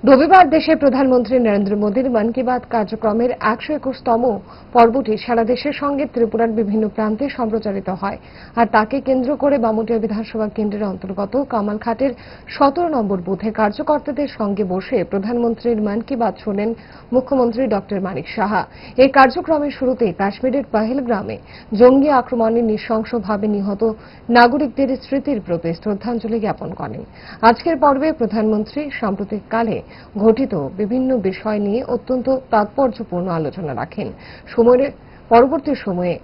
রবিবার দেশে প্রধানমন্ত্রী নরেন্দ্র মোদীর মন কি বাত কার্যক্রমের 121তম পর্বটি সারা দেশের সঙ্গে ত্রিপুরার বিভিন্ন প্রান্তে সম্প্রচারিত হয়। আর তাকে কেন্দ্র করে বামুটিয়া বিধানসভা কেন্দ্রের অন্তর্গত কামালঘাটের 17 নম্বর বুথে কার্যকর্তাদের সঙ্গে বসে প্রধানমন্ত্রীর মন কি বাত শোনেন মুখ্যমন্ত্রী ডক্টর মানিক সাহা। এই কার্যক্রমের শুরুতেই কাশ্মীরের পহেলগ্রামে জঙ্গি আক্রমণে নৃশংসভাবে নিহত নাগরিকদের স্মৃতির প্রতি শ্রদ্ধাঞ্জলি জ্ঞাপন করেন। আজকের পর্বে প্রধানমন্ত্রী সাম্প্রতিককালে ঘটিত বিভিন্ন বিষয় নিয়ে অত্যন্ত তাৎপর্যপূর্ণ আলোচনা রাখেন। পরবর্তী সময়ে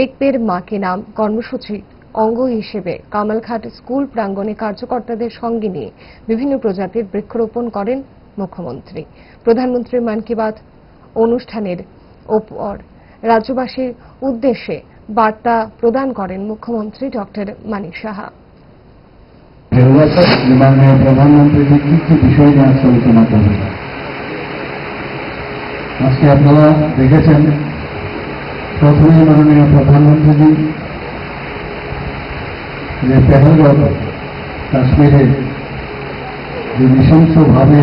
এক পের মা কে নাম কর্মসূচি অঙ্গ হিসেবে কামালঘাট স্কুল প্রাঙ্গণে কার্যকর্তাদের সঙ্গে নিয়ে বিভিন্ন প্রজাতির বৃক্ষরোপণ করেন মুখ্যমন্ত্রী। প্রধানমন্ত্রীর মন কি বাত অনুষ্ঠানের ওপর রাজ্যবাসীর উদ্দেশ্যে বার্তা প্রদান করেন মুখ্যমন্ত্রী ডক্টর মানিক সাহা। মাননীয় প্রধানমন্ত্রী কি কি বিষয় নিয়ে আলোচনা করবেন। আজকে আপনারা দেখেছেন, প্রথমেই মাননীয় প্রধানমন্ত্রী যে পেহেলগাঁও কাশ্মীরে যে নৃশংসভাবে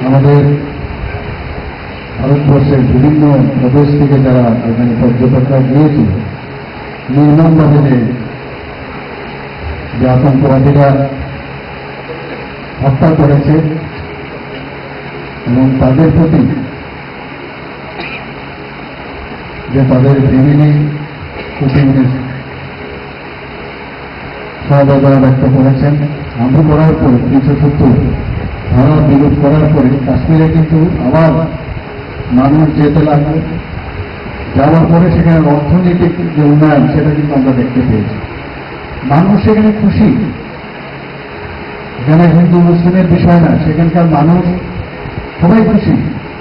আমাদের ভারতবর্ষের বিভিন্ন প্রদেশ থেকে যারা এখানে পর্যটকরা গিয়েছে, নির্মমভাবে যে আতঙ্কবাদীরা হত্যা করেছে এবং তাদের প্রতি যে তাদের ফ্যামিলি কুটুম্বের সহযোগিতা ব্যক্ত করেছেন, আমরা করার পরে 370 ধারা বিরোধ করার পরে কাশ্মীরে কিন্তু আবার মানুষ যেতে লাগবে। যাওয়ার পরে সেখানে অর্থনৈতিক যে উন্নয়ন সেটা কিন্তু আমরা দেখতে পেয়েছি। মানুষ সেখানে খুশি, এখানে হিন্দু মুসলিমের বিষয় না, সেখানকার মানুষ সবাই খুশি।